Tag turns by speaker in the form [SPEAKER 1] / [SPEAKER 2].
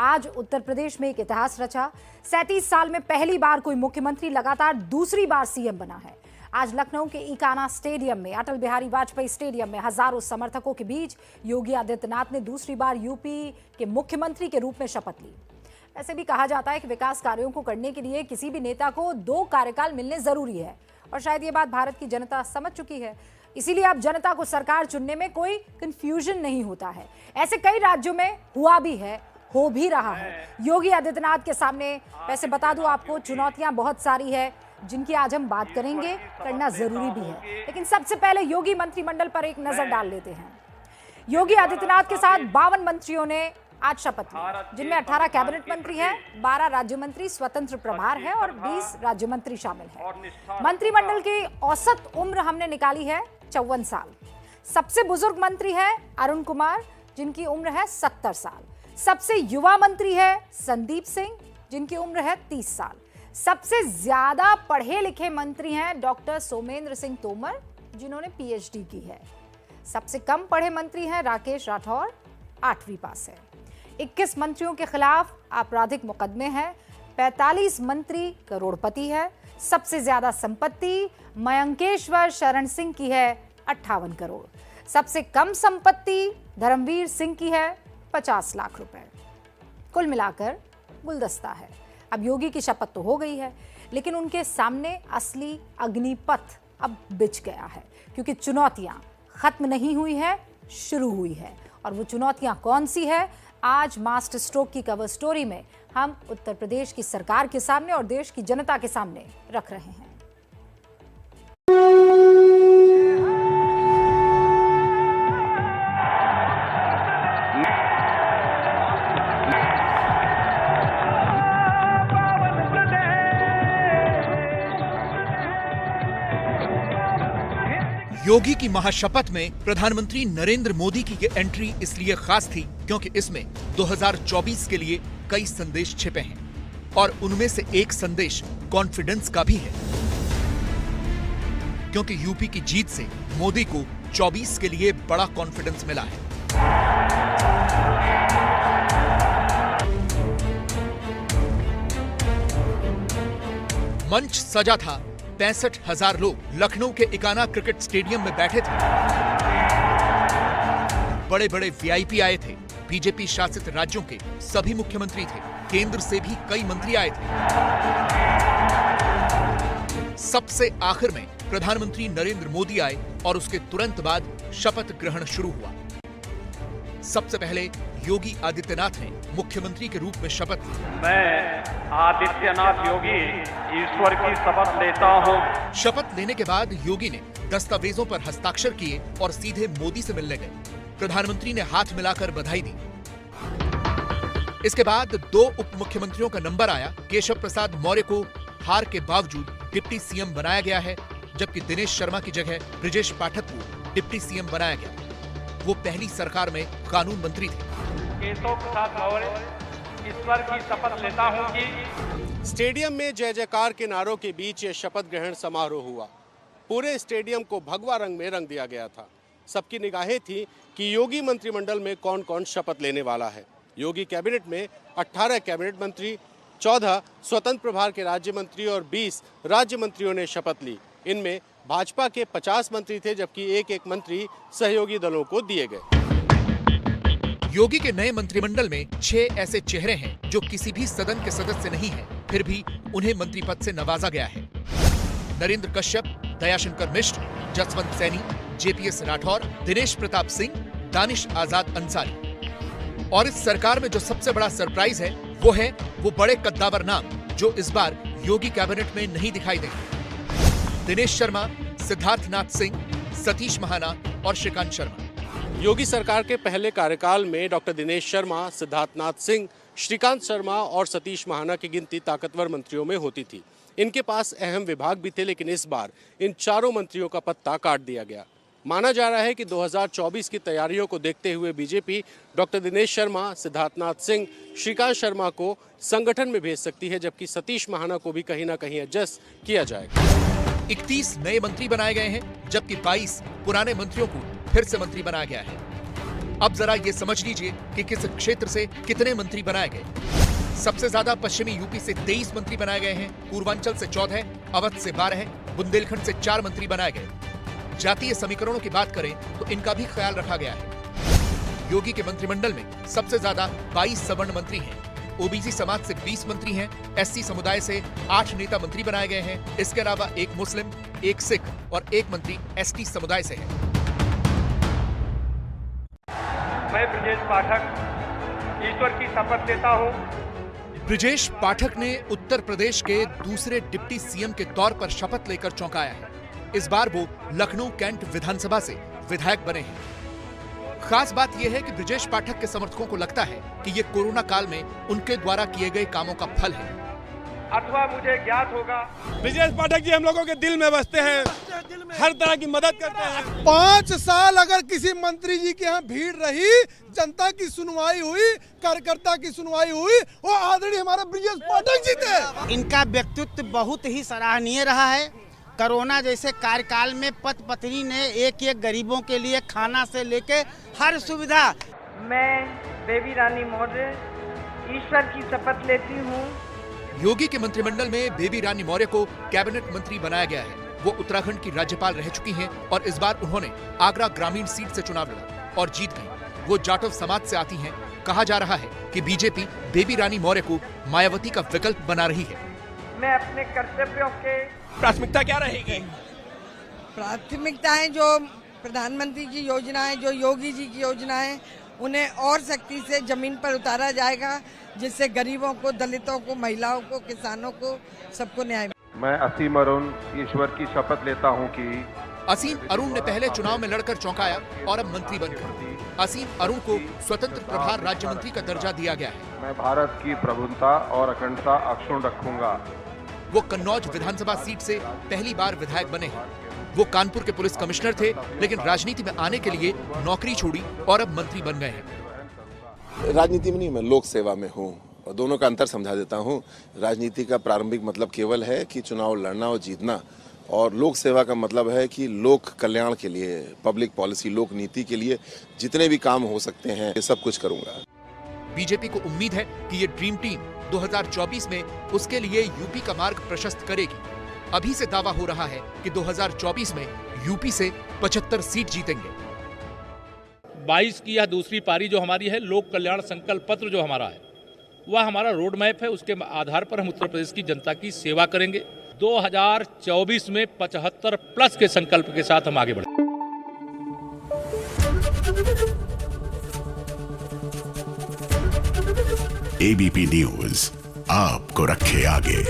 [SPEAKER 1] आज उत्तर प्रदेश में एक इतिहास रचा। 37 साल में पहली बार कोई मुख्यमंत्री लगातार दूसरी बार सीएम बना है। आज लखनऊ के इकाना स्टेडियम में, अटल बिहारी वाजपेयी स्टेडियम में हजारों समर्थकों के बीच योगी आदित्यनाथ ने दूसरी बार यूपी के मुख्यमंत्री के रूप में शपथ ली। ऐसे भी कहा जाता है कि विकास कार्यों को करने के लिए किसी भी नेता को 2 कार्यकाल मिलने जरूरी है और शायद ये बात भारत की जनता समझ चुकी है। इसीलिए अब जनता को सरकार चुनने में कोई कंफ्यूजन नहीं होता है। ऐसे कई राज्यों में हुआ भी है, हो भी रहा है। योगी आदित्यनाथ के सामने वैसे बता दूं आपको, चुनौतियां बहुत सारी है जिनकी आज हम बात करेंगे, करना जरूरी भी है। लेकिन सबसे पहले योगी मंत्रिमंडल पर एक नजर डाल लेते हैं। योगी आदित्यनाथ के साथ 52 मंत्रियों ने आज शपथ ली, जिनमें 18 कैबिनेट मंत्री हैं, 12 राज्य मंत्री स्वतंत्र प्रभार है और 20 राज्य मंत्री शामिल हैं। मंत्रिमंडल की औसत उम्र हमने निकाली है 54 साल। सबसे बुजुर्ग मंत्री है अरुण कुमार, जिनकी उम्र है 70 साल। सबसे युवा मंत्री है संदीप सिंह, जिनकी उम्र है 30 साल। सबसे ज्यादा पढ़े लिखे मंत्री हैं डॉक्टर सोमेंद्र सिंह तोमर, जिन्होंने पीएचडी की है। सबसे कम पढ़े मंत्री हैं राकेश राठौर, 8वीं पास है। 21 मंत्रियों के खिलाफ आपराधिक मुकदमे हैं। 45 मंत्री करोड़पति है। सबसे ज्यादा संपत्ति मयंकेश्वर शरण सिंह की है, 58 करोड़। सबसे कम संपत्ति धर्मवीर सिंह की है, 50 लाख रुपए। कुल मिलाकर गुलदस्ता है। अब योगी की शपथ तो हो गई है, लेकिन उनके सामने असली अग्निपथ अब बिछ गया है, क्योंकि चुनौतियां खत्म नहीं हुई है, शुरू हुई है। और वो चुनौतियां कौन सी है, आज मास्टर स्ट्रोक की कवर स्टोरी में हम उत्तर प्रदेश की सरकार के सामने और देश की जनता के सामने रख रहे हैं।
[SPEAKER 2] योगी की महाशपथ में प्रधानमंत्री नरेंद्र मोदी की ये एंट्री इसलिए खास थी क्योंकि इसमें 2024 के लिए कई संदेश छिपे हैं और उनमें से एक संदेश कॉन्फिडेंस का भी है, क्योंकि यूपी की जीत से मोदी को 24 के लिए बड़ा कॉन्फिडेंस मिला है। मंच सजा था। 65,000 लोग लखनऊ के इकाना क्रिकेट स्टेडियम में बैठे थे। बड़े बड़े वीआईपी आए थे। बीजेपी शासित राज्यों के सभी मुख्यमंत्री थे। केंद्र से भी कई मंत्री आए थे। सबसे आखिर में प्रधानमंत्री नरेंद्र मोदी आए और उसके तुरंत बाद शपथ ग्रहण शुरू हुआ। सबसे पहले योगी आदित्यनाथ ने मुख्यमंत्री के रूप में शपथ ली।
[SPEAKER 3] मैं आदित्यनाथ योगी ईश्वर की शपथ लेता हूं।
[SPEAKER 2] शपथ लेने के बाद योगी ने दस्तावेजों पर हस्ताक्षर किए और सीधे मोदी से मिलने गए। प्रधानमंत्री ने हाथ मिलाकर बधाई दी। इसके बाद 2 उप मुख्यमंत्रियों का नंबर आया। केशव प्रसाद मौर्य को हार के बावजूद डिप्टी सीएम बनाया गया है, जबकि दिनेश शर्मा की जगह ब्रजेश पाठक को डिप्टी सीएम बनाया गया। वो पहली सरकार में कानून मंत्री थे।
[SPEAKER 3] केशव प्रसाद मौर्य ईश्वर की शपथ लेता हूं कि
[SPEAKER 4] स्टेडियम में जय जयकार के नारों के बीच ये शपथ ग्रहण समारोह हुआ। पूरे स्टेडियम को भगवा रंग में रंग दिया गया था। सबकी निगाहें थी कि योगी मंत्रिमंडल में कौन कौन शपथ लेने वाला है। योगी कैबिनेट में 18 कैबिनेट मंत्री, 14 स्वतंत्र प्रभार के राज्य मंत्री और 20 राज्य मंत्रियों ने शपथ ली। इनमें भाजपा के 50 मंत्री थे, जबकि एक मंत्री सहयोगी दलों को दिए गए।
[SPEAKER 2] योगी के नए मंत्रिमंडल में 6 ऐसे चेहरे हैं जो किसी भी सदन के सदस्य नहीं हैं, फिर भी उन्हें मंत्री पद से नवाजा गया है। नरेंद्र कश्यप, दयाशंकर मिश्र, जसवंत सैनी, जेपीएस राठौर, दिनेश प्रताप सिंह, दानिश आजाद अंसारी। और इस सरकार में जो सबसे बड़ा सरप्राइज है वो बड़े कद्दावर नाम जो इस बार योगी कैबिनेट में नहीं दिखाई देंगे। दिनेश शर्मा, सिद्धार्थनाथ सिंह, सतीश महाना और श्रीकांत शर्मा।
[SPEAKER 4] योगी सरकार के पहले कार्यकाल में डॉक्टर दिनेश शर्मा, सिद्धार्थनाथ सिंह, श्रीकांत शर्मा और सतीश महाना की गिनती ताकतवर मंत्रियों में होती थी। इनके पास अहम विभाग भी थे, लेकिन इस बार इन चारों मंत्रियों का पत्ता काट दिया गया। माना जा रहा है कि 2024 की तैयारियों को देखते हुए बीजेपी डॉक्टर दिनेश शर्मा, सिद्धार्थनाथ सिंह, श्रीकांत शर्मा को संगठन में भेज सकती है, जबकि सतीश महाना को भी कहीं ना कहीं एडजस्ट किया जाएगा।
[SPEAKER 2] 31 नए मंत्री बनाए गए हैं, जबकि 22 पुराने मंत्रियों को फिर से मंत्री बनाया गया है। अब जरा ये समझ लीजिए कि किस क्षेत्र से कितने मंत्री बनाए गए। सबसे ज्यादा पश्चिमी यूपी से 23 मंत्री बनाए गए हैं, पूर्वांचल से 14, अवध से 12, बुंदेलखंड से 4 मंत्री बनाए गए। जातीय समीकरणों की बात करें तो इनका भी ख्याल रखा गया है। योगी के मंत्रिमंडल में सबसे ज्यादा 22 सवर्ण मंत्री हैं, ओबीसी समाज से 20 मंत्री हैं, एससी समुदाय से 8 नेता मंत्री बनाए गए हैं। इसके अलावा एक मुस्लिम, एक सिख और एक मंत्री एसटी समुदाय से है।
[SPEAKER 3] मैं ब्रजेश पाठक ईश्वर की शपथ लेता हूँ।
[SPEAKER 2] ब्रजेश पाठक ने उत्तर प्रदेश के दूसरे डिप्टी सीएम के तौर पर शपथ लेकर चौंकाया है। इस बार वो लखनऊ कैंट विधानसभा से विधायक बने हैं। खास बात यह है कि ब्रजेश पाठक के समर्थकों को लगता है कि ये कोरोना काल में उनके द्वारा किए गए कामों का फल है।
[SPEAKER 3] अथवा मुझे ज्ञात होगा।
[SPEAKER 5] ब्रजेश पाठक जी हम लोगों के दिल में बसते हैं, हर तरह की मदद करते हैं। 5 साल अगर किसी मंत्री जी के यहाँ भीड़ रही, जनता की सुनवाई हुई, कार्यकर्ता की सुनवाई हुई, वो आदरणीय हमारा ब्रजेश पाठक जी थे।
[SPEAKER 6] इनका व्यक्तित्व बहुत ही सराहनीय रहा है। कोरोना जैसे कार्यकाल में पथ पत्नी ने एक एक गरीबों के लिए खाना से लेके हर सुविधा।
[SPEAKER 7] मैं बेबी रानी मौर्य ईश्वर की शपथ लेती हूँ।
[SPEAKER 2] योगी के मंत्रिमंडल में बेबी रानी मौर्य को कैबिनेट मंत्री बनाया गया है। वो उत्तराखंड की राज्यपाल रह चुकी हैं और इस बार उन्होंने आगरा ग्रामीण सीट से चुनाव लड़ा और जीत गई। वो जाटव समाज से आती हैं। कहा जा रहा है कि बीजेपी बेबी रानी मौर्य को मायावती का विकल्प बना रही है।
[SPEAKER 7] मैं अपने कर्तव्यों के
[SPEAKER 5] प्राथमिकता क्या रहेगी?
[SPEAKER 8] प्राथमिकताएं जो प्रधानमंत्री की योजनाएं, जो योगी जी की योजनाएं, उन्हें और सख्ती से जमीन पर उतारा जाएगा, जिससे गरीबों को, दलितों को, महिलाओं को, किसानों को, सबको न्याय।
[SPEAKER 3] मैं असीम अरुण ईश्वर की शपथ लेता हूँ कि
[SPEAKER 2] असीम अरुण ने पहले चुनाव में लड़कर चौंकाया और अब मंत्री बन गए। असीम अरुण को स्वतंत्र प्रभार राज्य मंत्री का दर्जा दिया गया है।
[SPEAKER 3] मैं भारत की प्रभुता और अखंडता अक्षुण्ण रखूंगा।
[SPEAKER 2] वो कन्नौज विधानसभा सीट से पहली बार विधायक बने हैं। वो कानपुर के पुलिस कमिश्नर थे, लेकिन राजनीति में आने के लिए नौकरी छोड़ी और अब मंत्री बन गए हैं।
[SPEAKER 9] राजनीति में नहीं, मैं लोक सेवा में हूँ और दोनों का अंतर समझा देता हूँ। राजनीति का प्रारंभिक मतलब केवल है कि चुनाव लड़ना और जीतना, और लोक सेवा का मतलब है कि लोक कल्याण के लिए, पब्लिक पॉलिसी, लोक नीति के लिए जितने भी काम हो सकते हैं ये सब कुछ करूंगा।
[SPEAKER 2] बीजेपी को उम्मीद है कि ये ड्रीम टीम 2024 में उसके लिए यूपी का मार्ग प्रशस्त करेगी। अभी से दावा हो रहा है कि 2024 में यूपी से 75 सीट जीतेंगे।
[SPEAKER 10] 22 की यह दूसरी पारी जो हमारी है, लोक कल्याण संकल्प पत्र जो हमारा है, वह हमारा रोड मैप है। उसके आधार पर हम उत्तर प्रदेश की जनता की सेवा करेंगे। 2024 में 75 प्लस के संकल्प के साथ हम आगे बढ़ेंगे।
[SPEAKER 11] एबीपी न्यूज आपको रखे आगे।